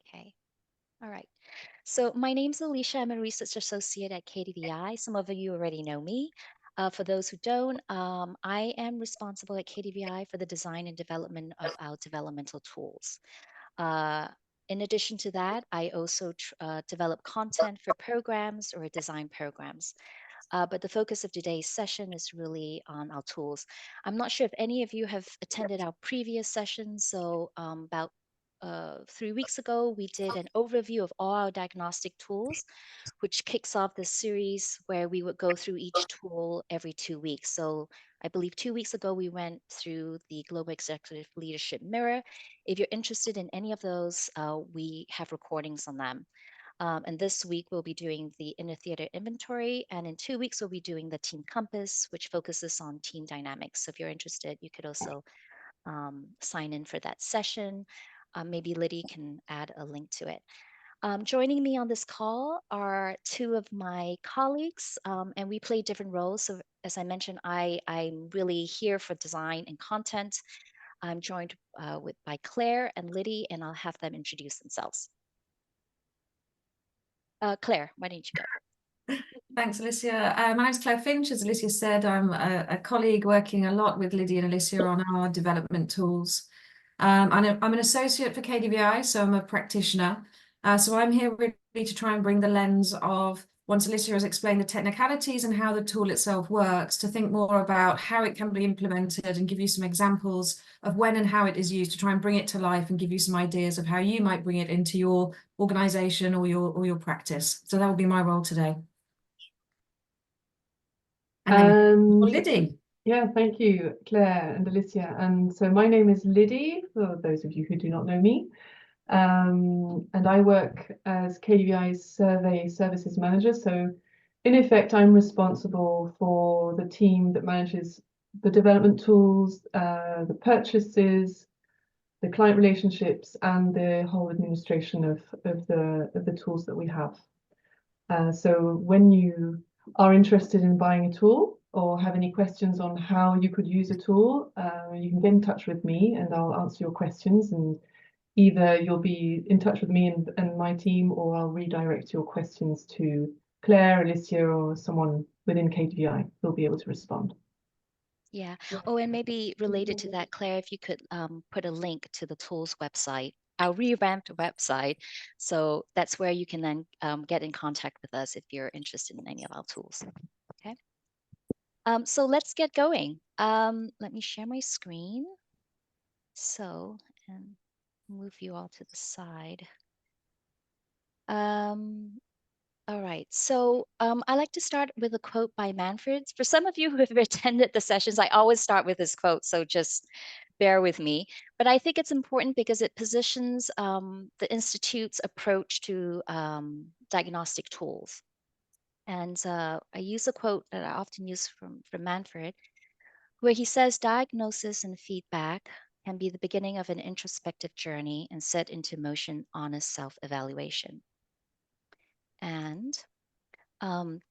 Okay. All right. So my name's Alicia. I'm a research associate at KDVI. Some of you already know me. For those who don't, I am responsible at KDVI for the design and development of our developmental tools. Uh, in addition to that, I also develop content for programs or design programs. But the focus of today's session is really on our tools. I'm not sure if any of you have attended our previous sessions. So about 3 weeks ago, we did an overview of all our diagnostic tools, which kicks off this series where we would go through each tool every 2 weeks. So I believe 2 weeks ago, we went through the Global Executive Leadership Mirror. If you're interested in any of those, we have recordings on them. And this week we'll be doing the inner theater inventory. And in 2 weeks, we'll be doing the team compass, which focuses on team dynamics. So if you're interested, you could also sign in for that session. Maybe Liddy can add a link to it. Joining me on this call are two of my colleagues, and we play different roles. So as I mentioned, I'm really here for design and content. I'm joined by Claire and Liddy, and I'll have them introduce themselves. Claire, why don't you go? Thanks, Alicia. My name's Claire Finch. As Alicia said, I'm a colleague working a lot with Lydia and Alicia on our development tools. I'm an associate for KDVI, so I'm a practitioner. So I'm here really to try and bring the lens of, once Alicia has explained the technicalities and how the tool itself works, to think more about how it can be implemented and give you some examples of when and how it is used, to try and bring it to life and give you some ideas of how you might bring it into your organization or your practice. So that will be my role today. And Liddy. Yeah, thank you, Claire and Alicia. And so my name is Liddy, for those of you who do not know me. And I work as KDVI's survey services manager. So in effect, I'm responsible for the team that manages the development tools, the purchases, the client relationships, and the whole administration of the tools that we have. So when you are interested in buying a tool or have any questions on how you could use a tool, you can get in touch with me and I'll answer your questions, and either you'll be in touch with me and my team, or I'll redirect your questions to Claire, Alicia, or someone within KDVI who'll be able to respond. Yeah. Oh, and maybe related to that, Claire, if you could put a link to the tools website, our revamped website. So that's where you can then get in contact with us if you're interested in any of our tools. Okay. So let's get going. Let me share my screen. So, and move you all to the side. All right, so I like to start with a quote by Manfred. For some of you who have attended the sessions, I always start with this quote, so just bear with me. But I think it's important because it positions the Institute's approach to diagnostic tools. And I use a quote that I often use from Manfred, where he says, diagnosis and feedback can be the beginning of an introspective journey and set into motion honest self-evaluation. And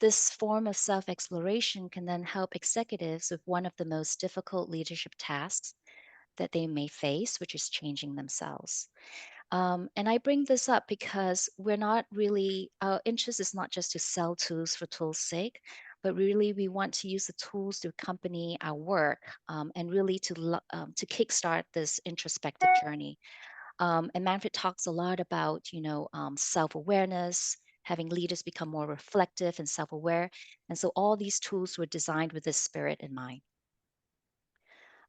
this form of self-exploration can then help executives with one of the most difficult leadership tasks that they may face, which is changing themselves. And I bring this up because we're not really, our interest is not just to sell tools for tools' sake, but really we want to use the tools to accompany our work and really to kickstart this introspective journey. And Manfred talks a lot about, self-awareness, having leaders become more reflective and self-aware. And so all these tools were designed with this spirit in mind.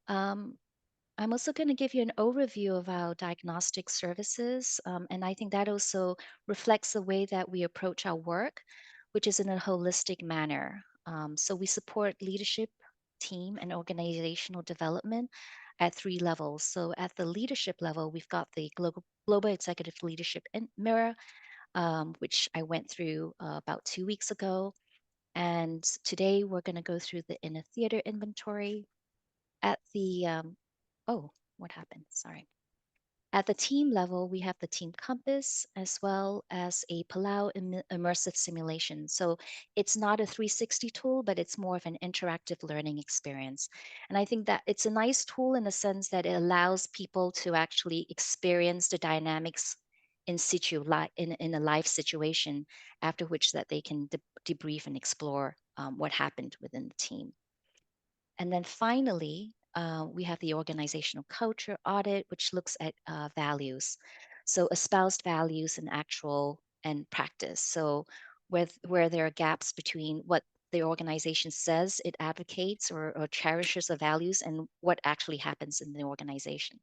I'm also going to give you an overview of our diagnostic services. And I think that also reflects the way that we approach our work, which is in a holistic manner. So we support leadership, team, and organizational development at 3 levels. So at the leadership level, we've got the Global Executive Leadership Mirror, which I went through about 2 weeks ago. And today we're going to go through the inner theater inventory. At the, oh, what happened? Sorry. At the team level, we have the team compass as well as a Palau immersive simulation. So it's not a 360 tool, but it's more of an interactive learning experience. And I think that it's a nice tool in the sense that it allows people to actually experience the dynamics in situ, in a live situation, after which that they can debrief and explore what happened within the team. And then finally, we have the organizational culture audit, which looks at values. So espoused values in actual and practice. So where there are gaps between what the organization says it advocates or cherishes the values and what actually happens in the organization.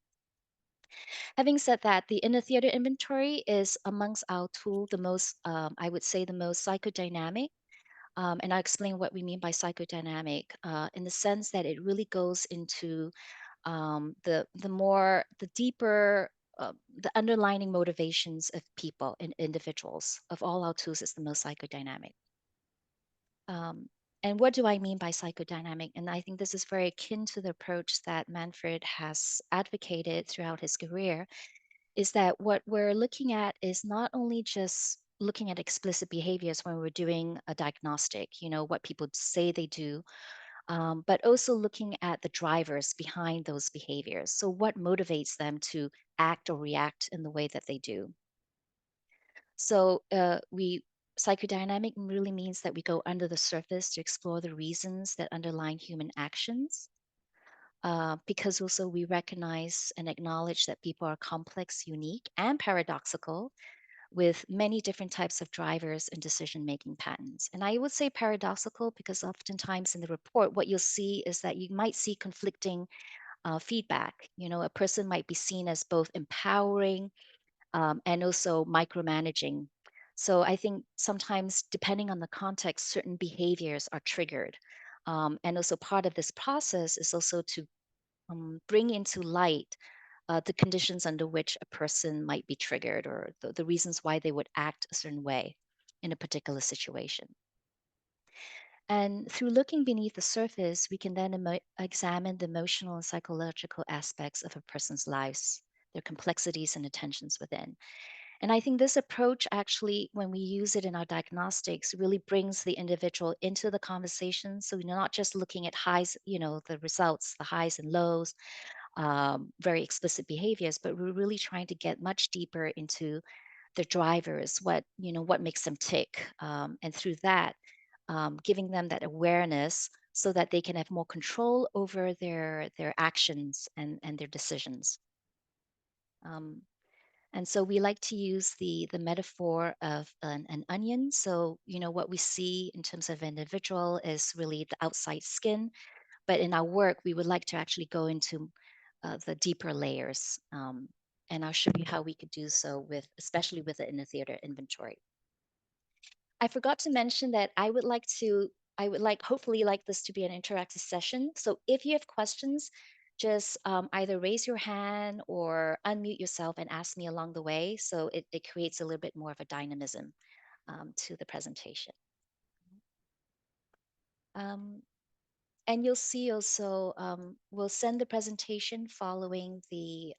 Having said that, the inner theater inventory is amongst our tool the most, I would say, the most psychodynamic. And I'll explain what we mean by psychodynamic in the sense that it really goes into the deeper, the underlying motivations of people and individuals. Of all our tools, it's the most psychodynamic. Um, and what do I mean by psychodynamic? And I think this is very akin to the approach that Manfred has advocated throughout his career, is that what we're looking at is not only just looking at explicit behaviors when we're doing a diagnostic, what people say they do, but also looking at the drivers behind those behaviors. So, what motivates them to act or react in the way that they do? So, we psychodynamic really means that we go under the surface to explore the reasons that underlie human actions. Because also we recognize and acknowledge that people are complex, unique, and paradoxical with many different types of drivers and decision making patterns. And I would say paradoxical because oftentimes in the report, what you'll see is that you might see conflicting feedback. A person might be seen as both empowering and also micromanaging. So I think sometimes, depending on the context, certain behaviors are triggered. And also, part of this process is also to bring into light the conditions under which a person might be triggered or the reasons why they would act a certain way in a particular situation. And through looking beneath the surface, we can then examine the emotional and psychological aspects of a person's lives, their complexities and the tensions within. And I think this approach actually, when we use it in our diagnostics, really brings the individual into the conversation. So we're not just looking at highs, the results, the highs and lows, very explicit behaviors, but we're really trying to get much deeper into the drivers, what makes them tick, and through that, giving them that awareness so that they can have more control over their actions and their decisions. Um, and so we like to use the metaphor of an onion. So what we see in terms of individual is really the outside skin, but in our work, we would like to actually go into the deeper layers. And I'll show you how we could do so especially with the inner theater inventory. I forgot to mention that hopefully like this to be an interactive session. So if you have questions, just either raise your hand or unmute yourself and ask me along the way. So it creates a little bit more of a dynamism to the presentation. Um, And you'll see also, we'll send the presentation following the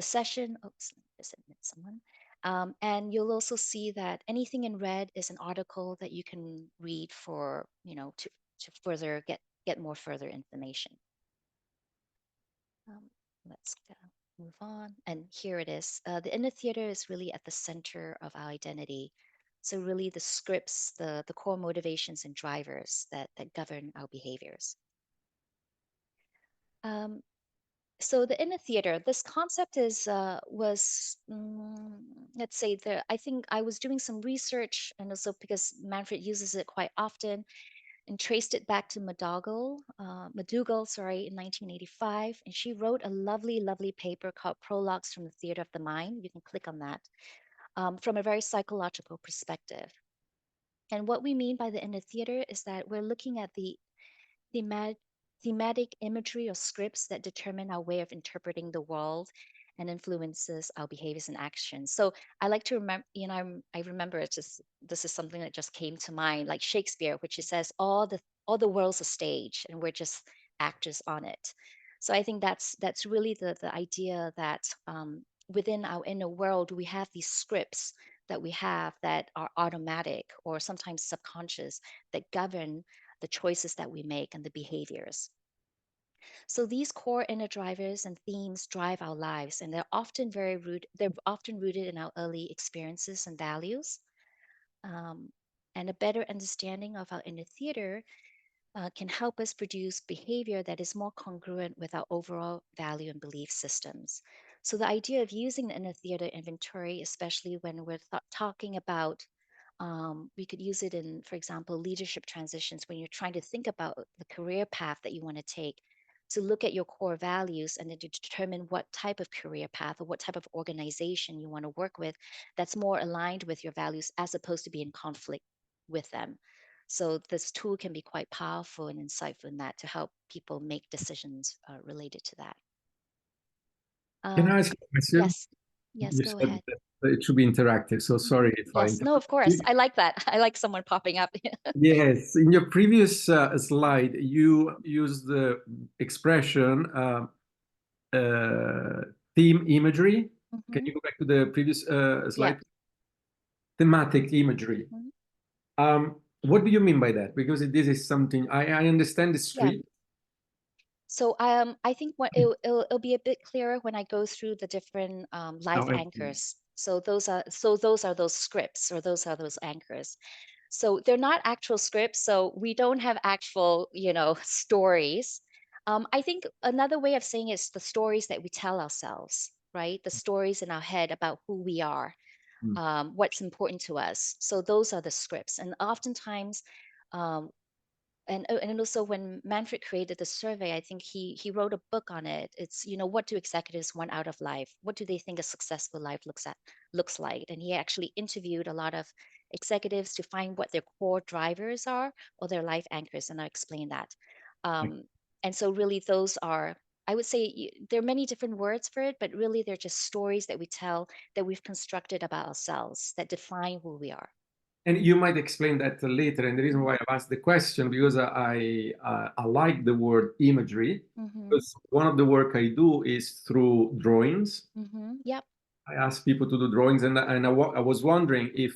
session. Oops, just admit someone. And you'll also see that anything in red is an article that you can read for, to further get more further information. Um, let's go, move on. And here it is. The inner theater is really at the center of our identity. So really the scripts, the core motivations and drivers that govern our behaviors. Um, so the inner theater, this concept let's say I think I was doing some research and also because Manfred uses it quite often and traced it back to McDougall, sorry, in 1985. And she wrote a lovely, lovely paper called Prologues from the Theater of the Mind. You can click on that from a very psychological perspective. And what we mean by the inner theater is that we're looking at the themat- thematic imagery or scripts that determine our way of interpreting the world and influences our behaviors and actions. So I like to remember, I remember it's just this is something that just came to mind, like Shakespeare, which he says all the world's a stage and we're just actors on it. So I think that's really the idea that within our inner world we have these scripts that we have that are automatic or sometimes subconscious that govern the choices that we make and the behaviors. So these core inner drivers and themes drive our lives, and they're often rooted in our early experiences and values. Um, and a better understanding of our inner theater can help us produce behavior that is more congruent with our overall value and belief systems. So, the idea of using the inner theater inventory, especially when we're talking about, we could use it in, for example, leadership transitions when you're trying to think about the career path that you want to take. To look at your core values and then to determine what type of career path or what type of organization you want to work with that's more aligned with your values as opposed to be in conflict with them. So this tool can be quite powerful and insightful in that to help people make decisions related to that. Can I Um, ask you a question? yes, yes, You go said ahead. that it should be interactive, so sorry if I Yes, no, interrupt of course. you. I like that. I like someone popping up. Yes, in your previous slide, you used the expression uh, theme imagery. Can Hmm. you go back to the previous Yeah. slide? Thematic imagery. Hmm. What do you mean by that? Because this is something I understand the Yeah. script. So I think what it'll be a bit clearer when I go through the different life No, excellent. anchors. Those are those scripts or those are those anchors. So they're not actual scripts. So we don't have actual, stories. I think another way of saying it is the stories that we tell ourselves, right? The stories in our head about who we are, Mm. what's important to us. So those are the scripts. And oftentimes, um, and also when Manfred created the survey, I think he wrote a book on it. It's, what do executives want out of life? What do they think a successful life looks like? And he actually interviewed a lot of executives to find what their core drivers are or their life anchors, and I'll explain that. Um, and so really those are, I would say there are many different words for it, but really they're just stories that we tell that we've constructed about ourselves that define who we are. And you might explain that later. And the reason Mhm. why I've asked the question because I like the word imagery. Mhm. Because one of the work I do is through drawings. Mhm. Yep. I ask people to do drawings, and I was wondering if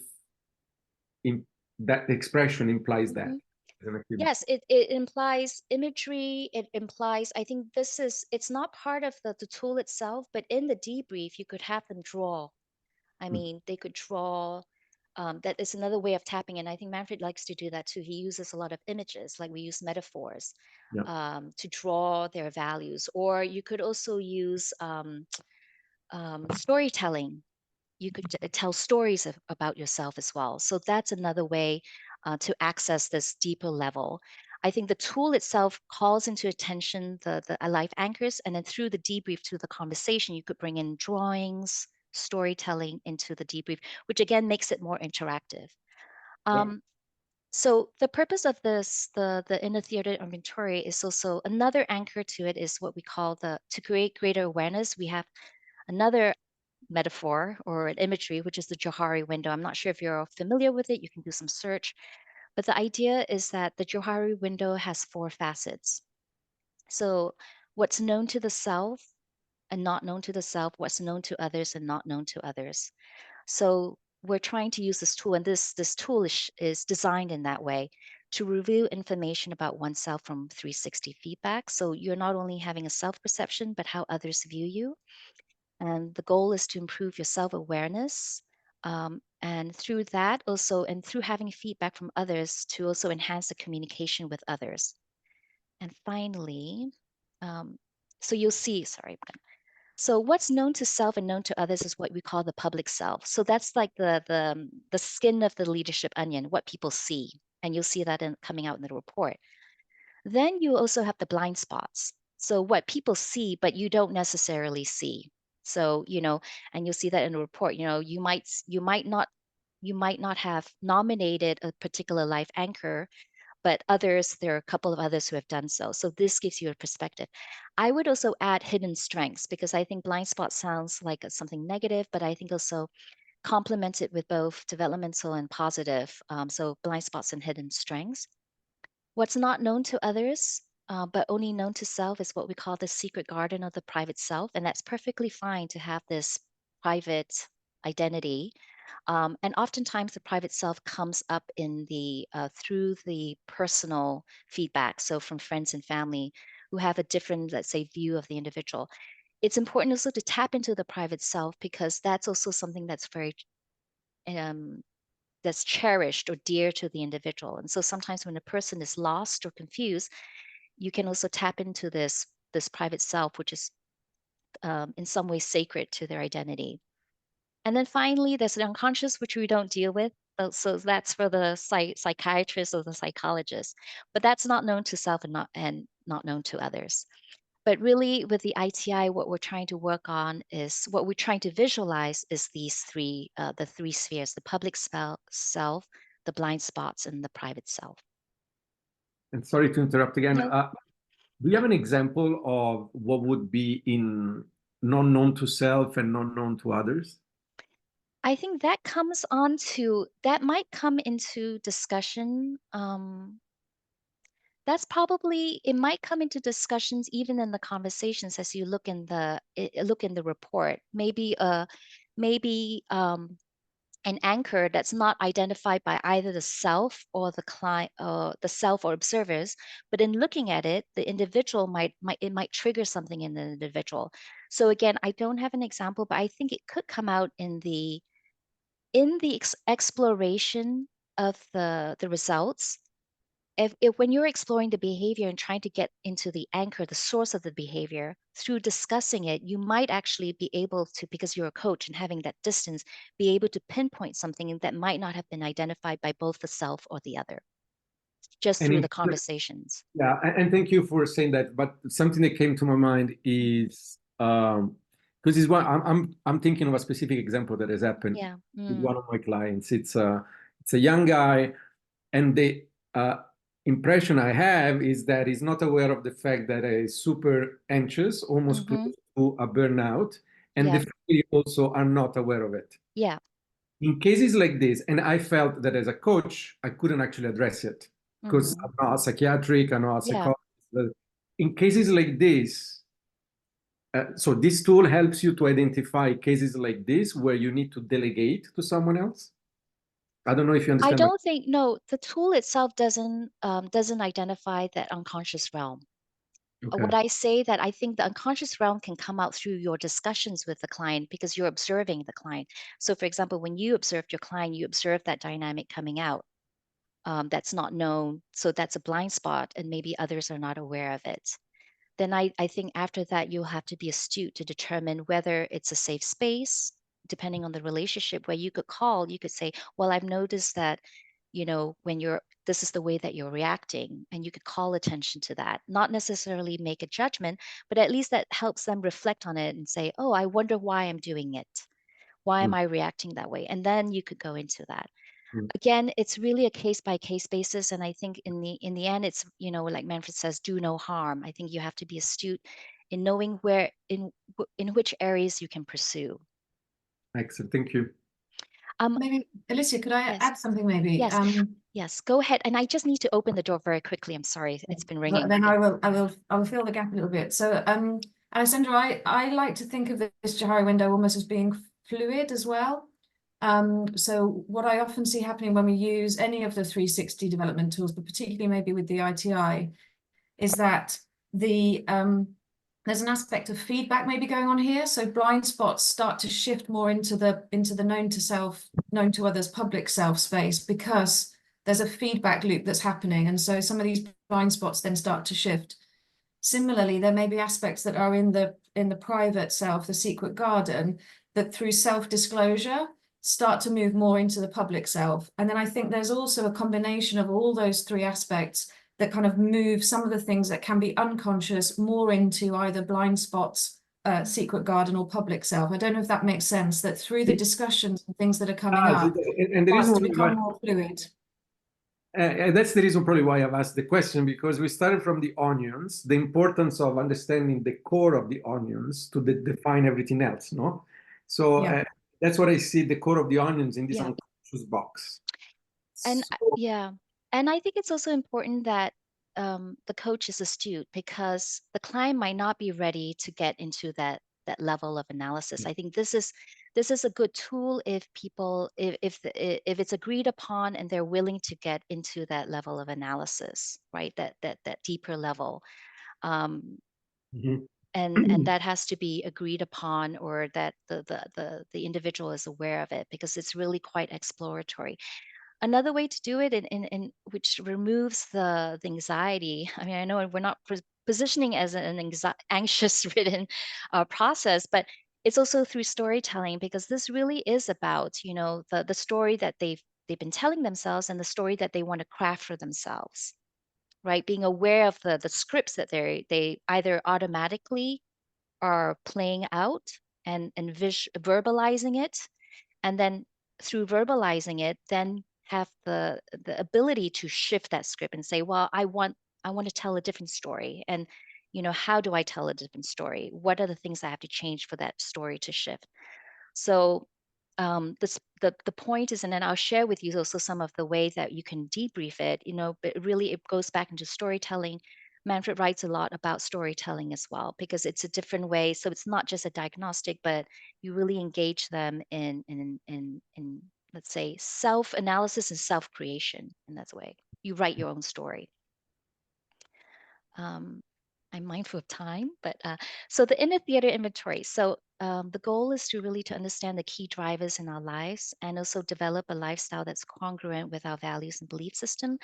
in, that expression implies that Mhm. as an activity. Yes, it implies imagery. It implies, I think it's not part of the tool itself, but in the debrief, you could have them draw. I Mm. mean, they could draw. That is another way of tapping in. I think Manfred likes to do that too. He uses a lot of images, like we use metaphors Yeah. to draw their values. Or you could also use storytelling. You could tell stories about yourself as well. So that's another way to access this deeper level. I think the tool itself calls into attention the life anchors, and then through the debrief, through the conversation, you could bring in drawings, storytelling into the debrief, which again makes it more interactive. Yeah. Um, so the purpose of this, the inner theater inventory, is also another anchor to it is what we call the to create greater awareness. We have another metaphor or an imagery, which is the Johari window. I'm not sure if you're familiar with it. You can do some search. But the idea is that the Johari window has four facets. So, what's known to the self and not known to the self, what's known to others and not known to others. So, we're trying to use this tool, and this tool is designed in that way to reveal information about oneself from 360 feedback. So, you're not only having a self perception, but how others view you. And the goal is to improve your self awareness. And through that, also, and through having feedback from others, to also enhance the communication with others. And finally, um, so you'll see, sorry. So what's known to self and known to others is what we call the public self. So that's like the skin of the leadership onion, what people see. And you'll see that coming out in the report. Then you also have the blind spots. So what people see, but you don't necessarily see. So, and you'll see that in the report, you might not have nominated a particular life anchor, but there are a couple of others who have done so. So this gives you a perspective. I would also add hidden strengths because I think blind spot sounds like something negative, but I think also complement it with both developmental and positive. So blind spots and hidden strengths. What's not known to others, but only known to self, is what we call the secret garden of the private self. And that's perfectly fine to have this private identity. And oftentimes the private self comes up in the through the personal feedback. So from friends and family, who have a different, let's say, view of the individual. It's important also to tap into the private self, because that's also something that's very um, that's cherished or dear to the individual. And so sometimes when a person is lost or confused, you can also tap into this private self, which is in some way sacred to their identity. And then finally, there's the unconscious, which we don't deal with. So that's for the psychiatrist or the psychologist, but that's not known to self and not known to others. But really, with the ITI, what we're trying to work on is what we're trying to visualize is the three spheres: the public self, the blind spots, and the private self. And sorry to interrupt again. No, Do you have an example of what would be in non-known to self and non-known to others? I think that might come into discussion. It might come into discussions even in the conversations as you look in the report. Maybe an anchor that's not identified by either the self or the client, the self or observers, but in looking at it, the individual might trigger something in the individual. So again, I don't have an example, but I think it could come out in the exploration of the results. If when you're exploring the behavior and trying to get into the anchor, the source of the behavior, through discussing it, you might actually be able to, because you're a coach and having that distance, be able to pinpoint something that might not have been identified by both the self or the other, just And through in, the conversations. yeah, and thank you for saying that. But something that came to my mind is because it's one I'm thinking of a specific example that has happened Yeah. with one of my clients. It's a young guy, and the impression I have is that he's not aware of the fact that he's super anxious, almost close Mm-hmm. to a burnout, and the Yeah. family also are not aware of it. Yeah. In cases like this, and I felt that as a coach, I couldn't actually address it because Mm-hmm. I'm not a psychiatric, I'm not a Yeah. psychologist. But in cases like this, so this tool helps you to identify cases like this where you need to delegate to someone else. I don't know if you I understand my. don't think, no, the tool itself doesn't identify that unconscious realm. Okay. What I say that I think the unconscious realm can come out through your discussions with the client, because you're observing the client. So, for example, when you observed your client, you observed that dynamic coming out. That's not known. So that's a blind spot, and maybe others are not aware of it. Then I think after that, you'll have to be astute to determine whether it's a safe space, depending on the relationship, where you could say, well, I've noticed that, when this is the way that you're reacting, and you could call attention to that, not necessarily make a judgment, but at least that helps them reflect on it and say, oh, I wonder why I'm doing it. Why am Mm, I reacting that way? And then you could go into that. mm. Again, it's really a case by case basis, and I think in the end, it's, like Manfred says, do no harm. I think you have to be astute in knowing in which areas you can pursue. Excellent. Thank you. Maybe, Alicia, could I Yes, add something maybe? yes, yes, go ahead. And I just need to open the door very quickly. I'm sorry, it's been ringing. Then I will fill the gap a little bit. So, Alessandra, I like to think of this Johari window almost as being fluid as well. So what I often see happening when we use any of the 360 development tools, but particularly maybe with the ITI, is that there's an aspect of feedback maybe going on here. So blind spots start to shift more into the known to self, known to others, public self space, because there's a feedback loop that's happening. And so some of these blind spots then start to shift. Similarly, there may be aspects that are in the private self, the secret garden, that through self-disclosure start to move more into the public self. And then I think there's also a combination of all those three aspects that kind of move some of the things that can be unconscious more into either blind spots, secret garden, or public self. I don't know if that makes sense, that through the discussions and things that are coming up, And the reason starts to why become more fluid. that's the reason probably why I've asked the question, because we started from the onions, the importance of understanding the core of the onions to define everything else, no? So Yeah. that's what I see, the core of the onions in this Yeah. unconscious box. And So, yeah, and I think it's also important that the coach is astute, because the client might not be ready to get into that level of analysis. I think this is a good tool if people if it's agreed upon and they're willing to get into that level of analysis, right? That deeper level. Um, Mhm. and that has to be agreed upon, or that the individual is aware of it, because it's really quite exploratory. Another way to do it, in which removes the anxiety. I mean, I know we're not positioning as an anxious ridden process, but it's also through storytelling, because this really is about, the story that they've been telling themselves, and the story that they want to craft for themselves, right? Being aware of the scripts that they either automatically are playing out, and verbalizing it, and then through verbalizing it, then have the ability to shift that script and say, well, I want to tell a different story. And how do I tell a different story? What are the things I have to change for that story to shift? So the point is, and then I'll share with you also some of the ways that you can debrief it. But really, it goes back into storytelling. Manfred writes a lot about storytelling as well, because it's a different way. So it's not just a diagnostic, but you really engage them in let's say self-analysis and self-creation. In that way, you write your own story. Um, I'm mindful of time, but so the inner theater inventory. So the goal is to understand the key drivers in our lives, and also develop a lifestyle that's congruent with our values and belief system.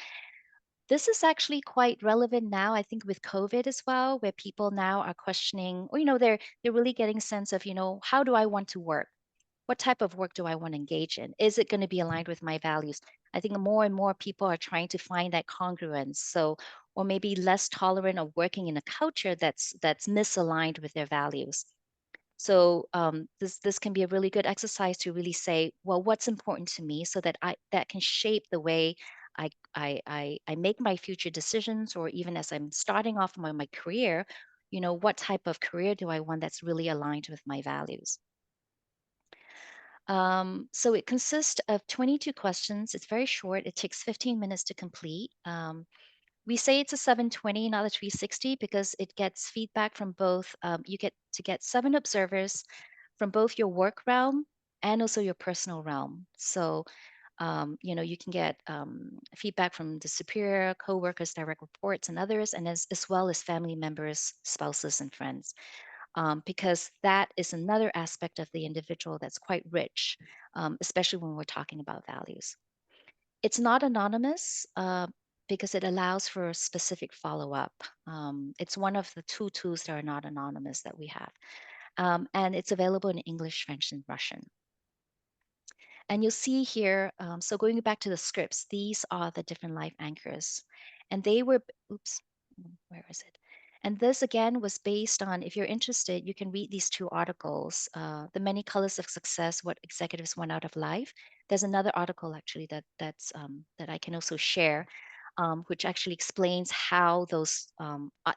This is actually quite relevant now, I think, with COVID as well, where people now are questioning, or they're really getting a sense of, how do I want to work? What type of work do I want to engage in? Is it going to be aligned with my values? I think more and more people are trying to find that congruence. So, or maybe less tolerant of working in a culture that's misaligned with their values. So this can be a really good exercise to really say, well, what's important to me, so that that can shape the way I make my future decisions, or even as I'm starting off my career, what type of career do I want that's really aligned with my values. So it consists of 22 questions. It's very short. It takes 15 minutes to complete. We say it's a 720, not a 360, because it gets feedback from both. You get to get 7 observers from both your work realm and also your personal realm. So, you can get feedback from the superior, coworkers, direct reports, and others, and as well as family members, spouses, and friends, because that is another aspect of the individual that's quite rich, especially when we're talking about values. It's not anonymous, because it allows for specific follow up. It's one of the 2 tools that are not anonymous that we have. And it's available in English, French, and Russian. And you'll see here, so going back to the scripts, these are the different life anchors. And they were, oops, where is it? And this again was based on, if you're interested, you can read these 2 articles, The Many Colors of Success, What Executives Want Out of Life. There's another article actually that I can also share, which actually explains how those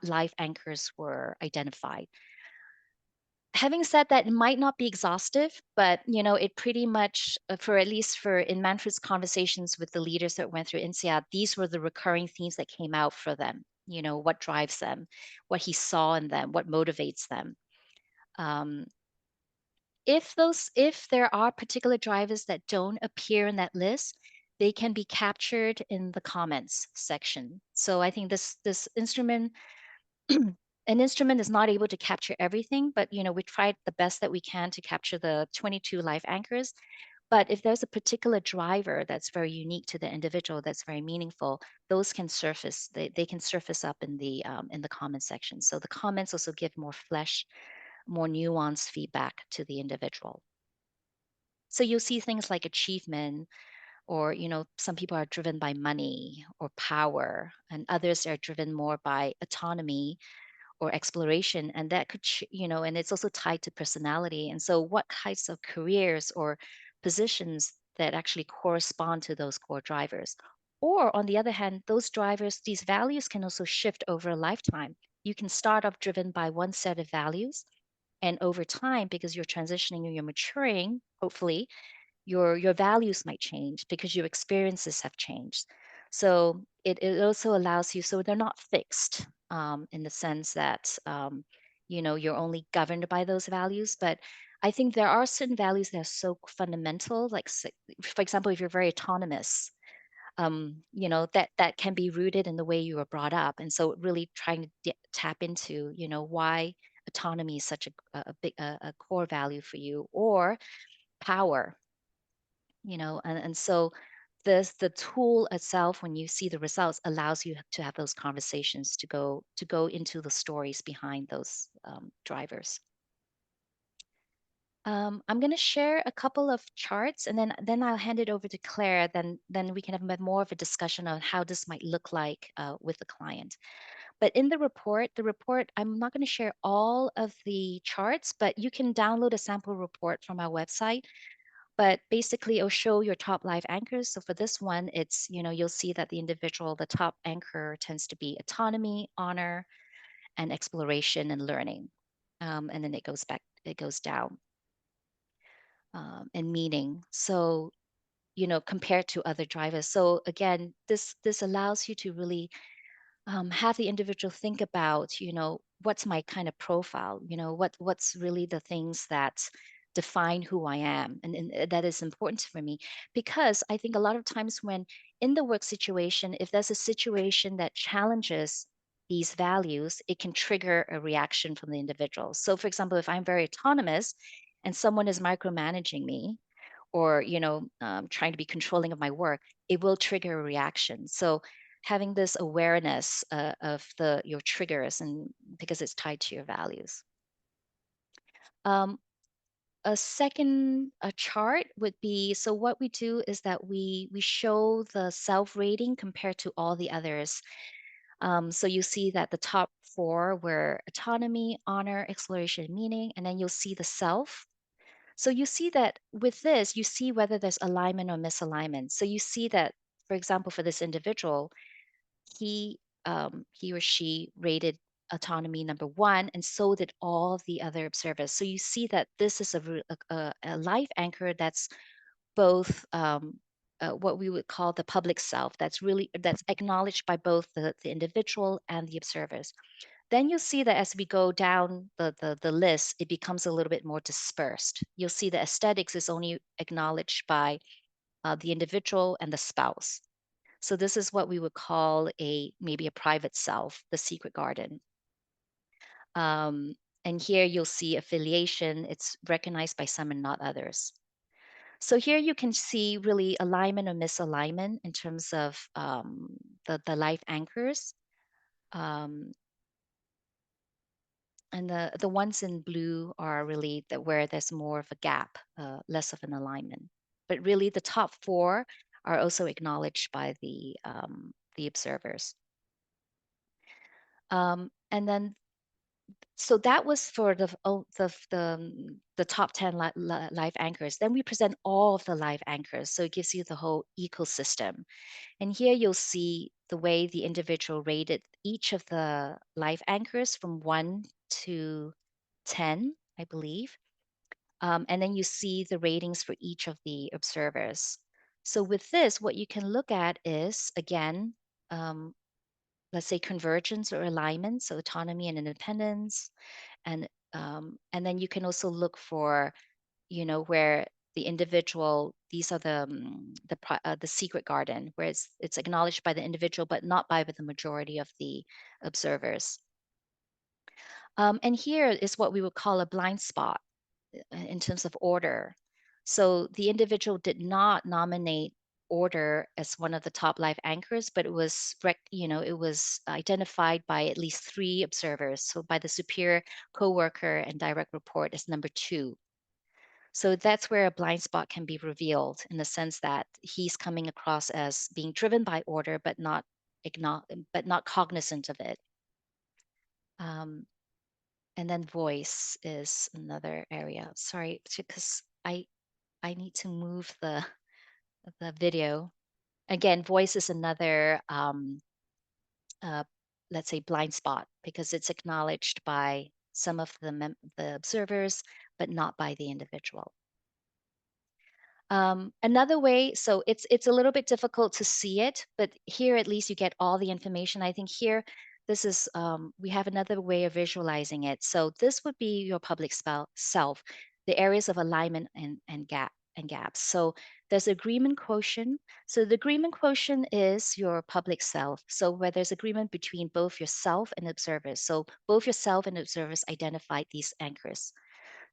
life anchors were identified. Having said that, it might not be exhaustive, but it pretty much, for at least for in Manfred's conversations with the leaders that went through INSEAD, these were the recurring themes that came out for them. What drives them, what he saw in them, what motivates them. Um, if there are particular drivers that don't appear in that list, they can be captured in the comments section. So I think this instrument an instrument is not able to capture everything, but we tried the best that we can to capture the 22 life anchors. But if there's a particular driver that's very unique to the individual, that's very meaningful, those can surface. They can surface up in the comment section. So the comments also give more flesh, more nuanced feedback to the individual. So you'll see things like achievement, or some people are driven by money or power, and others are driven more by autonomy or exploration, and that could and it's also tied to personality. And so what kinds of careers or positions that actually correspond to those core drivers? Or on the other hand, those drivers, these values can also shift over a lifetime. You can start off driven by one set of values, and over time, because you're transitioning and you're maturing, hopefully your values might change because your experiences have changed. So it also allows you, so they're not fixed, in the sense that you're only governed by those values. But I think there are certain values that are so fundamental, like for example, if you're very autonomous, you know, that can be rooted in the way you were brought up. And so really trying to tap into, you know, why autonomy is such a big a core value for you, or power, you know. And so the tool itself, when you see the results, allows you to have those conversations, to go into the stories behind those drivers. I'm going to share a couple of charts, and then I'll hand it over to Claire. Then we can have more of a discussion on how this might look like with the client. But in the report, I'm not going to share all of the charts, but you can download a sample report from our website. But basically, it'll show your top life anchors. So for this one, it's, you know, you'll see that the top anchor tends to be autonomy, honor, and exploration and learning. And then it goes down, and meaning. So, you know, compared to other drivers. So again, this allows you to really have the individual think about, you know, what's my kind of profile, you know, what's really the things that define who I am, and that is important for me. Because I think a lot of times when in the work situation, if there's a situation that challenges these values, it can trigger a reaction from the individual. So for example, if I'm very autonomous and someone is micromanaging me, or, you know, trying to be controlling of my work, it will trigger a reaction. So having this awareness of your triggers, and because it's tied to your values. Um, a second chart would be, so what we do is that we show the self rating compared to all the others. So you see that the top four were autonomy, honor, exploration, meaning, and then you'll see the self. So you see that with this, you see whether there's alignment or misalignment. So you see that, for example, for this individual, he or she rated autonomy number one, and so did all of the other observers. So you see that this is a life anchor that's both what we would call the public self, that's acknowledged by both the individual and the observers. Then you'll see that as we go down the list, it becomes a little bit more dispersed. You'll see the aesthetics is only acknowledged by the individual and the spouse. So this is what we would call maybe a private self, the secret garden. And here you'll see affiliation. It's recognized by some and not others. So here you can see really alignment or misalignment in terms of the life anchors. Um, and the ones in blue are really where there's more of a gap, less of an alignment. But really the top four are also acknowledged by the observers. And then, so that was for the top 10 life anchors. Then we present all of the life anchors. So it gives you the whole ecosystem. And here you'll see the way the individual rated each of the life anchors from 1 to 10, I believe. And then you see the ratings for each of the observers. So with this, what you can look at is, again, let's say convergence or alignment, so autonomy and independence, and then you can also look for, you know, where the individual, these are the secret garden, where it's acknowledged by the individual but not by the majority of the observers. And here is what we would call a blind spot in terms of order. So the individual did not nominate order as one of the top life anchors, but it was, you know, it was identified by at least 3 observers. So by the superior, coworker, and direct report as number 2. So that's where a blind spot can be revealed, in the sense that he's coming across as being driven by order, but not cognizant of it. And then voice is another area. Sorry, because I need to move the video. Again, voice is another uh, let's say blind spot, because it's acknowledged by some of the observers, but not by the individual. Another way, so it's a little bit difficult to see it, but here at least you get all the information. I think here, this is, we have another way of visualizing it. So this would be your public self, the areas of alignment and gap. and gaps. So there's agreement quotient. So the agreement quotient is your public self. So where there's agreement between both yourself and observers. So both yourself and observers identified these anchors.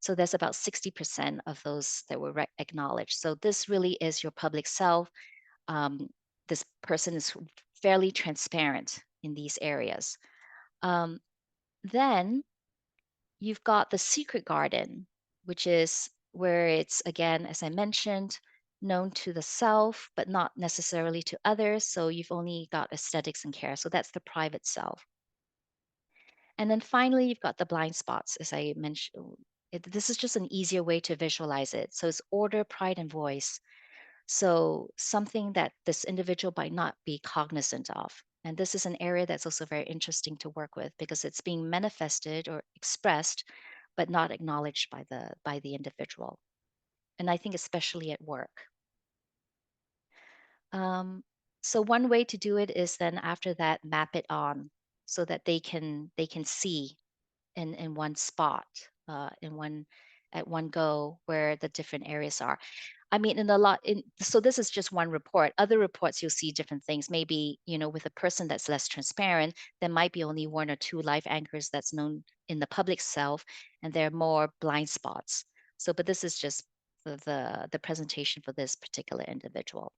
So there's about 60% of those that were acknowledged. So this really is your public self. Um, this person is fairly transparent in these areas. Then you've got the secret garden, which is where it's, again, as I mentioned, known to the self, but not necessarily to others. So you've only got aesthetics and care. So that's the private self. And then finally, you've got the blind spots, as I mentioned. This is just an easier way to visualize it. So it's order, pride, and voice. So something that this individual might not be cognizant of. And this is an area that's also very interesting to work with because it's being manifested or expressed, but not acknowledged by the individual. And I think especially at work. So one way to do it is then after that, map it on so that they can see in one spot, in one at one go where the different areas are. I mean, so this is just one report. Other reports, you'll see different things. Maybe, with a person that's less transparent, there might be only one or two life anchors that's known in the public self, and there are more blind spots. So, but this is just the presentation for this particular individual.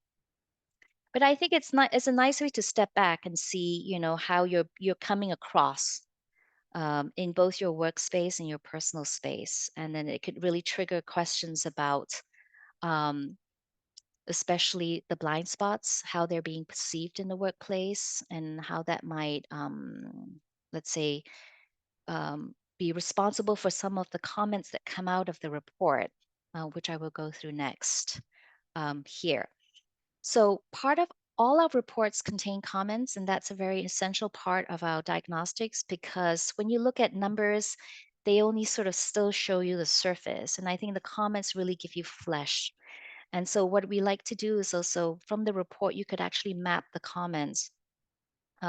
But I think it's a nice way to step back and see, how you're coming across in both your workspace and your personal space. And then it could really trigger questions about um, especially the blind spots, how they're being perceived in the workplace, and how that might, let's say, be responsible for some of the comments that come out of the report, which I will go through next here. So part of all our reports contain comments, and that's a very essential part of our diagnostics because when you look at numbers, they only sort of still show you the surface. And I think the comments really give you flesh. And so what we like to do is also from the report, you could actually map the comments.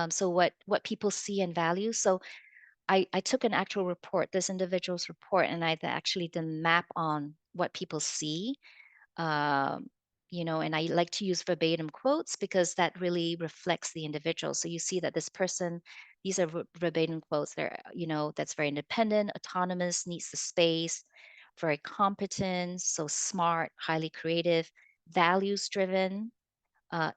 So what people see and value. So I took an actual report, this individual's report, and I actually did map on what people see. Um, and I like to use verbatim quotes because that really reflects the individual. So you see that this person, these are verbatim quotes. They're, that's very independent, autonomous, needs the space, very competent, so smart, highly creative, values driven,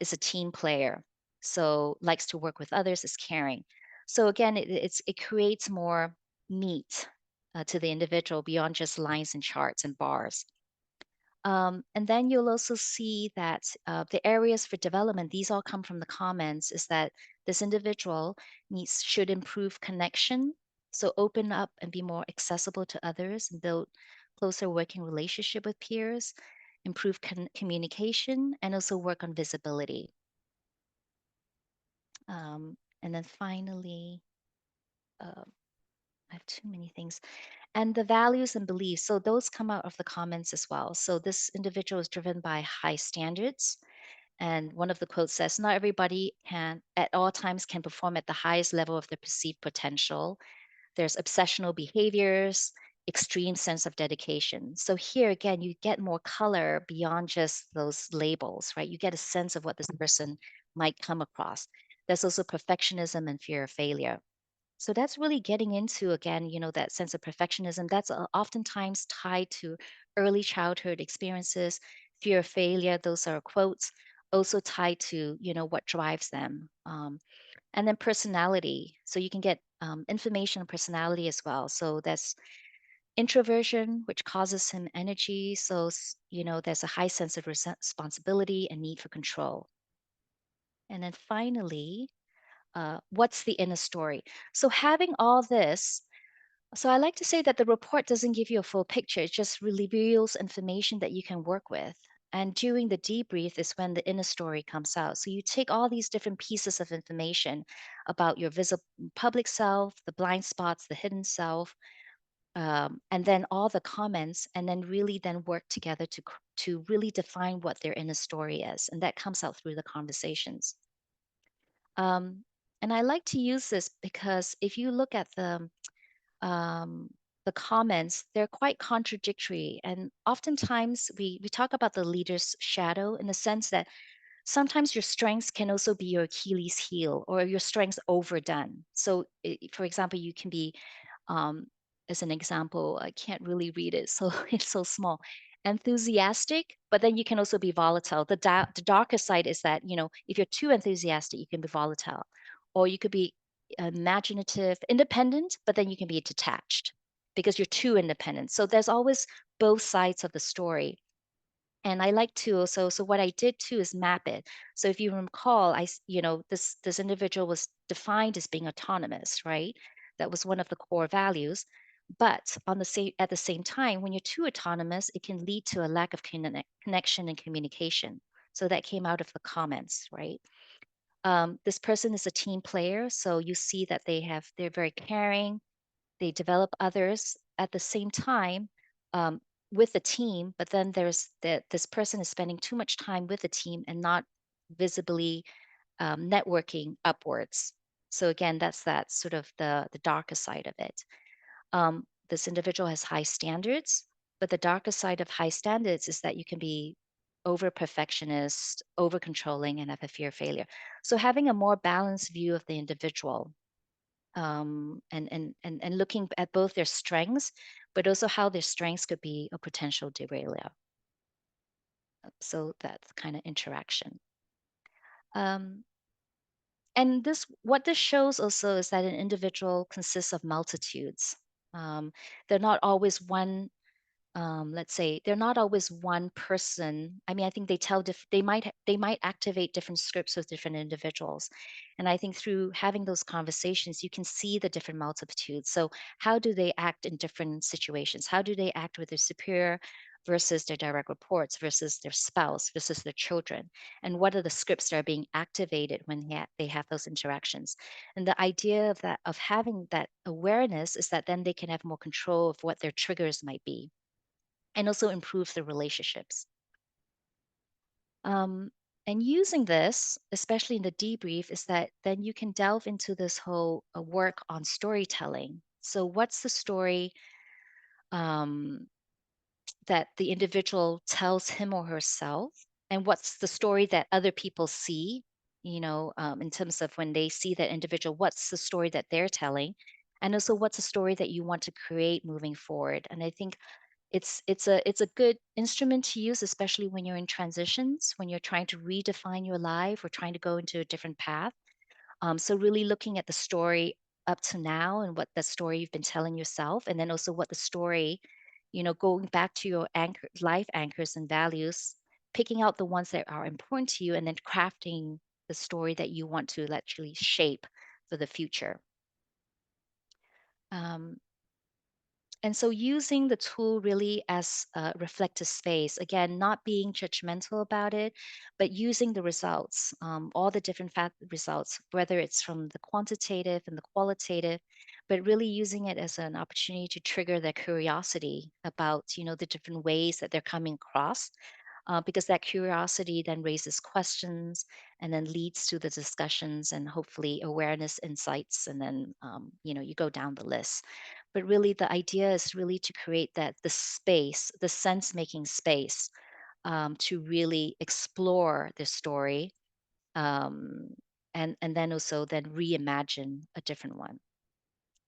is a team player. So likes to work with others, is caring. So again, it creates more meat to the individual beyond just lines and charts and bars. And then you'll also see that the areas for development, these all come from the comments, is that this individual should improve connection, so open up and be more accessible to others and build closer working relationship with peers, improve communication, and also work on visibility. And then finally, I have too many things. And the values and beliefs, so those come out of the comments as well. So this individual is driven by high standards. And one of the quotes says, not everybody can at all times can perform at the highest level of their perceived potential. There's obsessional behaviors, extreme sense of dedication. So here again, you get more color beyond just those labels, right? You get a sense of what this person might come across. There's also perfectionism and fear of failure. So that's really getting into, again, that sense of perfectionism. That's oftentimes tied to early childhood experiences, fear of failure. Those are quotes. Also tied to, what drives them. And then personality. So you can get information on personality as well. So that's introversion, which causes him energy. So, there's a high sense of responsibility and need for control. And then finally, what's the inner story? So having all this, so I like to say that the report doesn't give you a full picture. It just reveals information that you can work with. And during the debrief is when the inner story comes out. So you take all these different pieces of information about your visible public self, the blind spots, the hidden self, and then all the comments, and then really then work together to really define what their inner story is. And that comes out through the conversations. Um, and I like to use this because if you look at the the comments, they're quite contradictory. And oftentimes we talk about the leader's shadow in the sense that sometimes your strengths can also be your Achilles heel or your strengths overdone. So, for example, you can be, um, as an example, I can't really read it, so it's so small. Enthusiastic, but then you can also be volatile. The darker side is that, if you're too enthusiastic, you can be volatile, or you could be imaginative, independent, but then you can be detached because you're too independent. So there's always both sides of the story. And I like to also, so what I did too is map it. So if you recall, this individual was defined as being autonomous, right? That was one of the core values. But at the same time, when you're too autonomous, it can lead to a lack of connection and communication. So that came out of the comments, right? This person is a team player, so you see that they're very caring, they develop others at the same time, um, with the team, but then there's that this person is spending too much time with the team and not visibly networking upwards. So again, that's that sort of the darker side of it. This individual has high standards, but the darker side of high standards is that you can be over perfectionist, over controlling, and have a fear of failure. So having a more balanced view of the individual, and looking at both their strengths, but also how their strengths could be a potential derailer. So that's kind of interaction. Um, and what this shows also is that an individual consists of multitudes. They're not always one, let's say they're not always one person. I mean, I think they might activate different scripts with different individuals. And I think through having those conversations, you can see the different multitudes. So how do they act in different situations? How do they act with their superior versus their direct reports versus their spouse versus their children? And what are the scripts that are being activated when they have those interactions? And the idea of having that awareness is that then they can have more control of what their triggers might be and also improve the relationships. Um, and using this, especially in the debrief, is that then you can delve into this whole work on storytelling. So, what's the story um, that the individual tells him or herself? And what's the story that other people see? In terms of when they see that individual, what's the story that they're telling? And also, what's the story that you want to create moving forward? And I think it's a good instrument to use, especially when you're in transitions, when you're trying to redefine your life or trying to go into a different path. So really looking at the story up to now and what the story you've been telling yourself, and then also what the story, going back to your life anchors and values, picking out the ones that are important to you, and then crafting the story that you want to actually shape for the future. Um, And so using the tool really as a reflective space, again, not being judgmental about it, but using the results, all the different results, whether it's from the quantitative and the qualitative, but really using it as an opportunity to trigger their curiosity about, the different ways that they're coming across, because that curiosity then raises questions and then leads to the discussions and hopefully awareness, insights, and then, you go down the list. But really the idea is really to create the space, the sense making space, to really explore the story, um, and then also then reimagine a different one.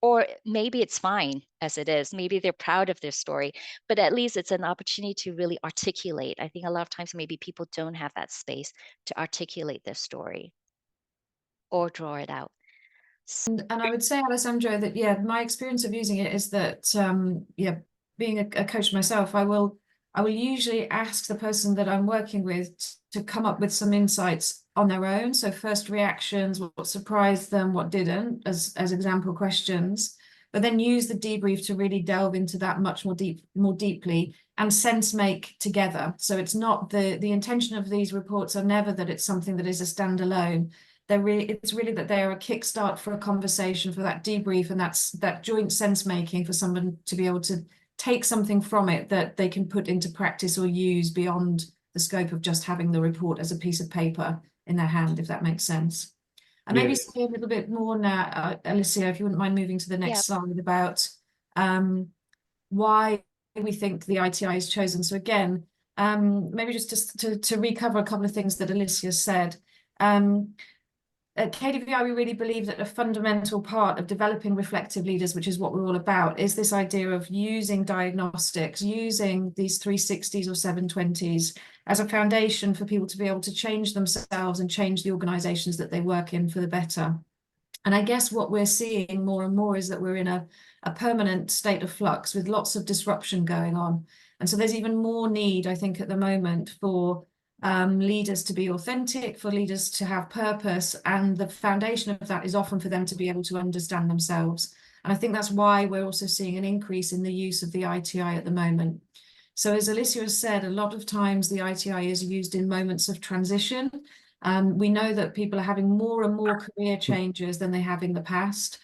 Or maybe it's fine as it is, maybe they're proud of their story, but at least it's an opportunity to really articulate. I think a lot of times maybe people don't have that space to articulate their story or draw it out. And I would say, Alessandro, that yeah, my experience of using it is that yeah, being a coach myself, I will usually ask the person that I'm working with to come up with some insights on their own. So first reactions, what surprised them, what didn't, as example questions, but then use the debrief to really delve into that much more deeply and sense make together. So it's not the intention of these reports are never that it's something that is a standalone. It's really that they are a kickstart for a conversation, for that debrief, and that's that joint sense making for someone to be able to take something from it that they can put into practice or use beyond the scope of just having the report as a piece of paper in their hand, if that makes sense. And maybe Yes. say a little bit more now, Alicia, if you wouldn't mind moving to the next slide about why we think the ITI is chosen. So again, maybe just to recover a couple of things that Alicia said. At KDVI, we really believe that a fundamental part of developing reflective leaders, which is what we're all about, is this idea of using diagnostics, using these 360s or 720s as a foundation for people to be able to change themselves and change the organizations that they work in for the better. And I guess what we're seeing more and more is that we're in a permanent state of flux with lots of disruption going on. And so there's even more need, I think, at the moment for leaders to be authentic, for leaders to have purpose. And the foundation of that is often for them to be able to understand themselves. And I think that's why we're also seeing an increase in the use of the ITI at the moment. So as Alicia has said, a lot of times the ITI is used in moments of transition. We know that people are having more and more career changes than they have in the past.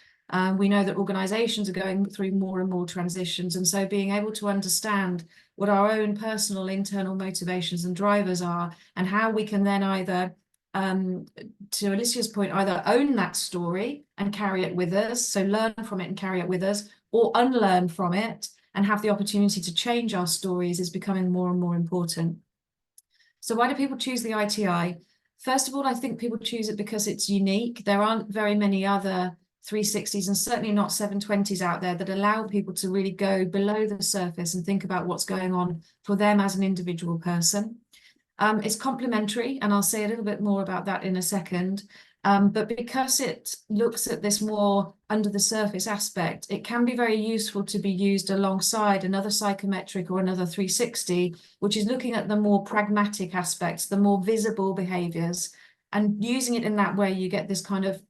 We know that organizations are going through more and more transitions. And so being able to understand what our own personal internal motivations and drivers are, and how we can then either, to Alicia's point, either own that story and carry it with us, so learn from it and carry it with us, or unlearn from it and have the opportunity to change our stories, is becoming more and more important. So why do people choose the ITI? First of all, I think people choose it because it's unique. There aren't very many other 360s and certainly not 720s out there that allow people to really go below the surface and think about what's going on for them as an individual person. It's complementary, and I'll say a little bit more about that in a second. But because it looks at this more under the surface aspect, it can be very useful to be used alongside another psychometric or another 360, which is looking at the more pragmatic aspects, the more visible behaviors, and using it in that way, you get this kind of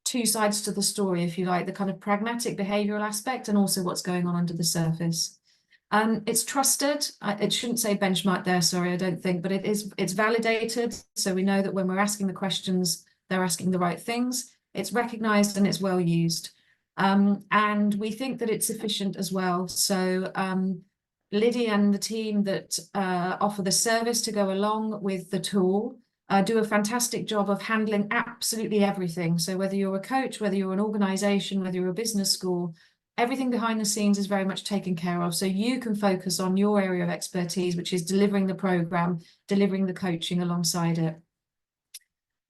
two sides to the story, if you like, the kind of pragmatic behavioral aspect and also what's going on under the surface. It's trusted. It shouldn't say benchmark there, sorry, I don't think, but it's validated. So we know that when we're asking the questions, they're asking the right things. It's recognized and it's well used. And we think that it's efficient as well. So Lydia and the team that offer the service to go along with the tool do a fantastic job of handling absolutely everything. So whether you're a coach, whether you're an organization, whether you're a business school, everything behind the scenes is very much taken care of. So you can focus on your area of expertise, which is delivering the program, delivering the coaching alongside it.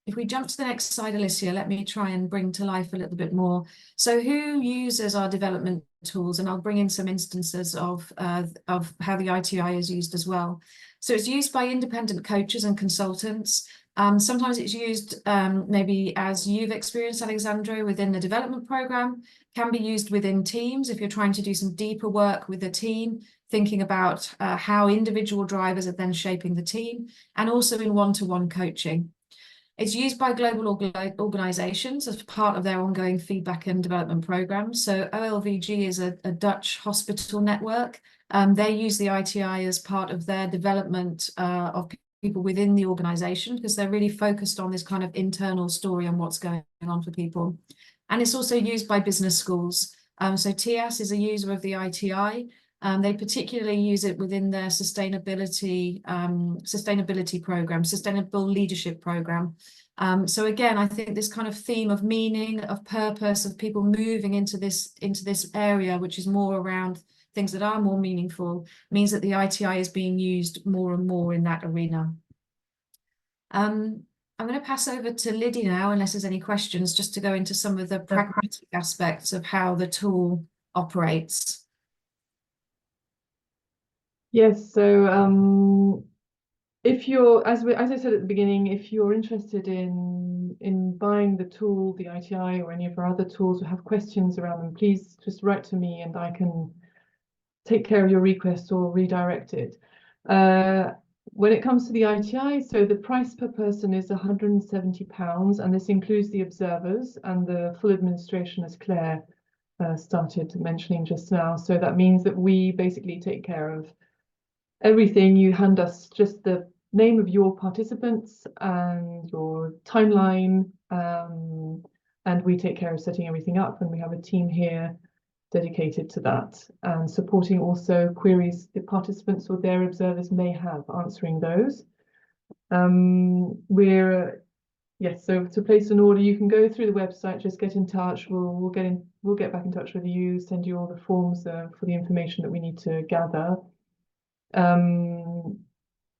If we jump to the next slide, Alicia, let me try and bring to life a little bit more. So who uses our development tools? And I'll bring in some instances of how the ITI is used as well. So it's used by independent coaches and consultants. Sometimes it's used maybe as you've experienced, Alexandra, within the development program, can be used within teams if you're trying to do some deeper work with the team, thinking about how individual drivers are then shaping the team, and also in one-to-one coaching. It's used by global organizations as part of their ongoing feedback and development programs. So OLVG is a Dutch hospital network. They use the ITI as part of their development of people within the organization, because they're really focused on this kind of internal story on what's going on for people. And it's also used by business schools. So TIAS is a user of the ITI. They particularly use it within their sustainability program, sustainable leadership program. So again, I think this kind of theme of meaning, of purpose, of people moving into this area, which is more around things that are more meaningful, means that the ITI is being used more and more in that arena. I'm going to pass over to Lydia now, unless there's any questions, just to go into some of the pragmatic aspects of how the tool operates. Yes, so if you're, as I said at the beginning, if you're interested in buying the tool, the ITI, or any of our other tools, or have questions around them, please just write to me and I can take care of your request or redirect it. When it comes to the ITI, so the price per person is £170, and this includes the observers and the full administration, as Claire started mentioning just now. So that means that we basically take care of everything. You hand us just the name of your participants and your timeline, and we take care of setting everything up, and we have a team here dedicated to that and supporting also queries the participants or their observers may have, answering those. Yes, so to place an order, you can go through the website, just get in touch. We'll get in we'll get back in touch with you, send you all the forms for the information that we need to gather.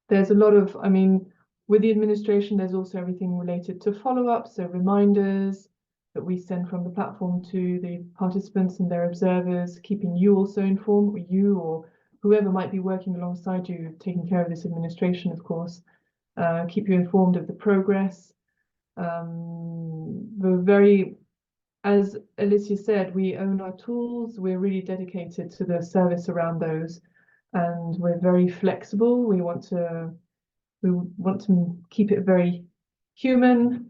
There's a lot of, I mean, with the administration, there's also everything related to follow-up, so reminders that we send from the platform to the participants and their observers, keeping you also informed, or you or whoever might be working alongside you, taking care of this administration, of course, keep you informed of the progress. We're very, as Alicia said, we own our tools. We're really dedicated to the service around those, and we're very flexible. We want to keep it very human,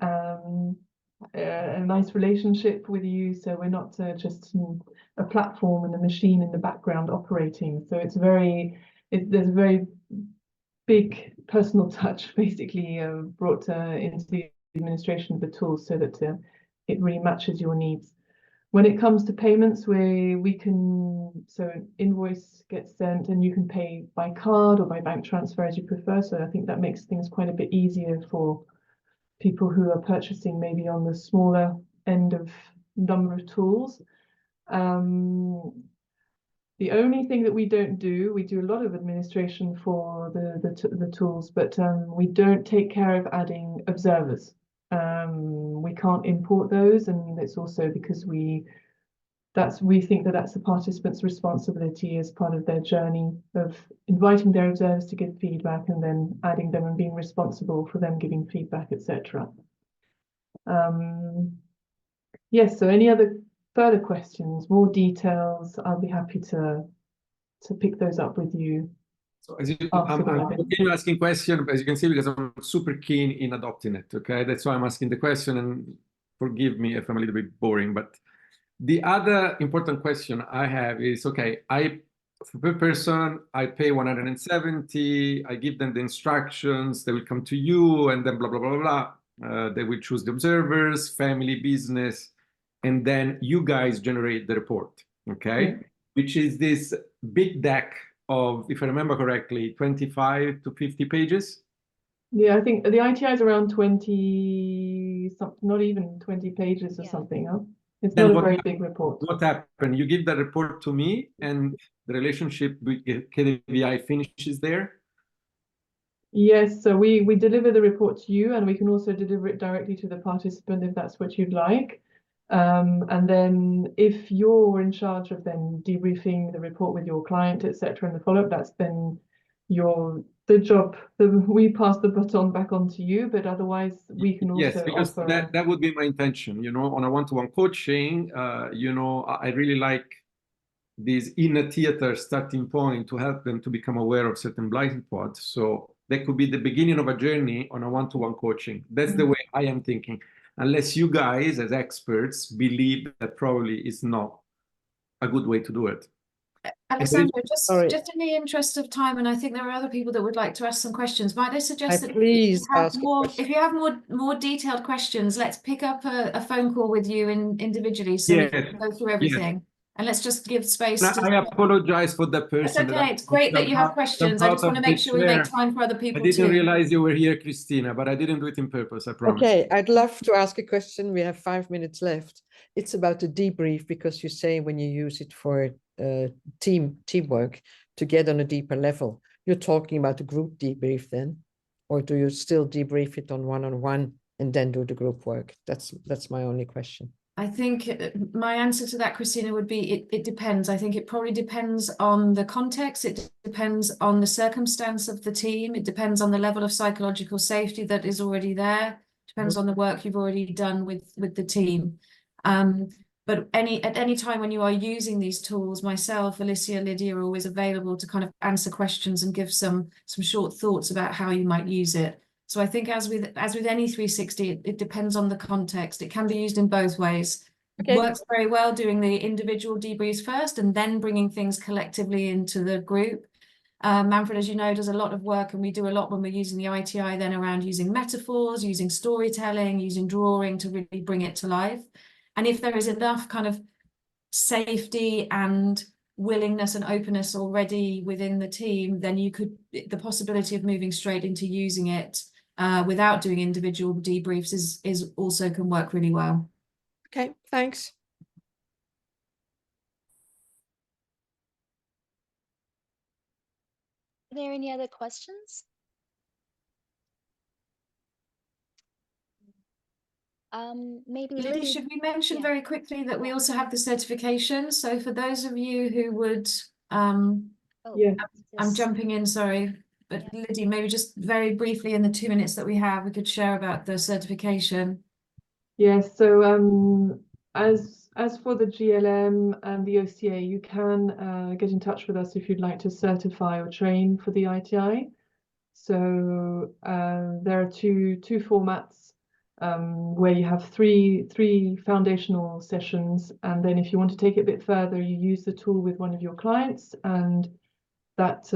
a nice relationship with you. So we're not just a platform and a machine in the background operating. So there's a very big personal touch basically brought into the administration of the tools so that it really matches your needs. When it comes to payments, so an invoice gets sent and you can pay by card or by bank transfer as you prefer. So I think that makes things quite a bit easier for people who are purchasing maybe on the smaller end of number of tools. The only thing that we don't do, we do a lot of administration for the tools, but we don't take care of adding observers. We can't import those, and it's also because we think that that's the participants' responsibility as part of their journey of inviting their observers to give feedback and then adding them and being responsible for them giving feedback, etc. Yes, so any other further questions, more details, I'll be happy to pick those up with you. So as you, I'm continue asking questions, as you can see, because I'm super keen in adopting it. Okay, that's why I'm asking the question, and forgive me if I'm a little bit boring. But the other important question I have is, okay, per person, I pay 170. I give them the instructions. They will come to you, and then blah blah blah blah. They will choose the observers, family, business, and then you guys generate the report. Okay, Yeah. Which is this big deck of, if I remember correctly, 25 to 50 pages. Yeah, I think the ITI is around 20, not even 20 pages or something. Huh? It's Then not a very big report. What happened? You give that report to me, and the relationship with KDVI finishes there. Yes, so we deliver the report to you, and we can also deliver it directly to the participant if that's what you'd like. And then if you're in charge of then debriefing the report with your client, etc., and the follow-up, that's then the job. We pass the baton back on to you, but otherwise we can also Yes, because offer. that would be my intention. On a one-to-one coaching, I really like this inner theater starting point to help them to become aware of certain blind spots. So that could be the beginning of a journey on a one-to-one coaching. That's the way I am thinking. Unless you guys, as experts, believe that probably is not a good way to do it. Alessandro, just in the interest of time, and I think there are other people that would like to ask some questions. Might I suggest that please ask if you have more detailed questions, let's pick up a phone call with you individually so we can go through everything. And let's just give space to. I apologize for that person. That's okay. It's great that you have questions. I just want to make sure we make time for other people too. I didn't realize you were here, Christina, but I didn't do it in purpose, I promise. Okay, I'd love to ask a question. We have 5 minutes left. It's about the debrief, because you say when you use it for teamwork to get on a deeper level, you're talking about the group debrief then, or do you still debrief it on one-on-one and then do the group work? That's my only question. I think my answer to that, Christina, would be it depends. I think it probably depends on the context. It depends on the circumstance of the team. It depends on the level of psychological safety that is already there. Depends on the work you've already done with the team. But at any time when you are using these tools, myself, Alicia, Lydia are always available to kind of answer questions and give some short thoughts about how you might use it. So I think as with any 360, it depends on the context. It can be used in both ways. Okay. It works very well doing the individual debriefs first and then bringing things collectively into the group. Manfred, as you know, does a lot of work, and we do a lot when we're using the ITI then around using metaphors, using storytelling, using drawing to really bring it to life. And if there is enough kind of safety and willingness and openness already within the team, then the possibility of moving straight into using it without doing individual debriefs is also can work really well. Okay, thanks. Are there any other questions? Maybe Liddy, Liddy. should we mention Yeah. very quickly that we Yeah. also have the certification? So for those of you who would, Oh, Yeah. I'm this- jumping in, sorry, but Yeah. Liddy, maybe just very briefly in the 2 minutes that we have, we could share about the certification. Yes, so as for the GLM and the OCA, you can get in touch with us if you'd like to certify or train for the ITI. So there are two formats where you have three foundational sessions, and then if you want to take it a bit further, you use the tool with one of your clients, and that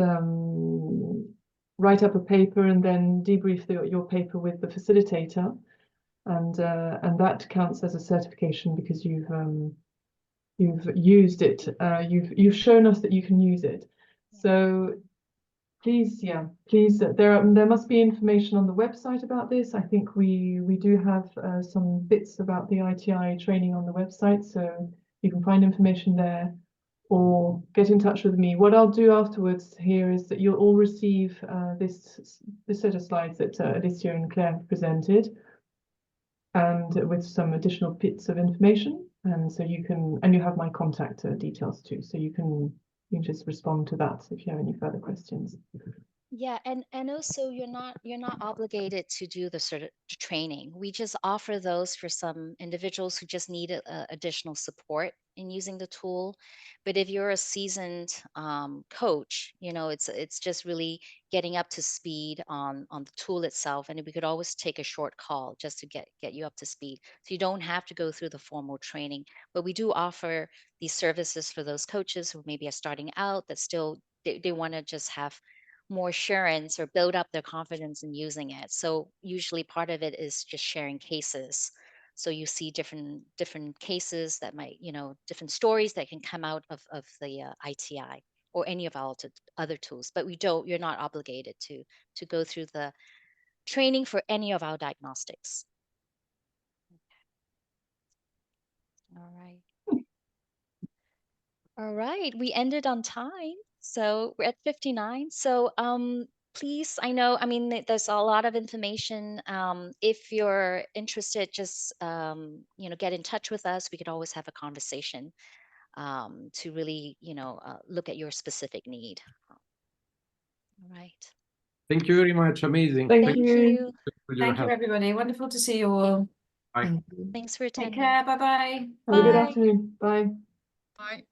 write up a paper and then debrief your paper with the facilitator. And that counts as a certification because you've used it. You've shown us that you can use it. So please, there must be information on the website about this. I think we do have some bits about the ITI training on the website, so you can find information there or get in touch with me. What I'll do afterwards here is that you'll all receive this set of slides that Alicia and Claire have presented, and with some additional bits of information. And so you can, and you have my contact details too. So you can just respond to that if you have any further questions. Yeah, and also you're not obligated to do the sort of training. We just offer those for some individuals who just need additional support in using the tool. But if you're a seasoned coach, you know, it's just really getting up to speed on the tool itself. And we could always take a short call just to get you up to speed. So you don't have to go through the formal training. But we do offer these services for those coaches who maybe are starting out that still they want to just have more assurance or build up their confidence in using it. So usually part of it is just sharing cases. So you see different cases that might, you know, different stories that can come out of the ITI or any of our other tools. But you're not obligated to go through the training for any of our diagnostics. All right. All right, we ended on time. So we're at 59. So please, I know, I mean, there's a lot of information. If you're interested, just you know, get in touch with us. We could always have a conversation to really, you know, look at your specific need. All right. Thank you very much. Amazing. Thank Thank you. you. for your Thank you, help. everybody. Wonderful to see you all. Bye. Thank you. Thanks for Take attending. care. Bye-bye. Have a good Bye. afternoon. Bye. Bye.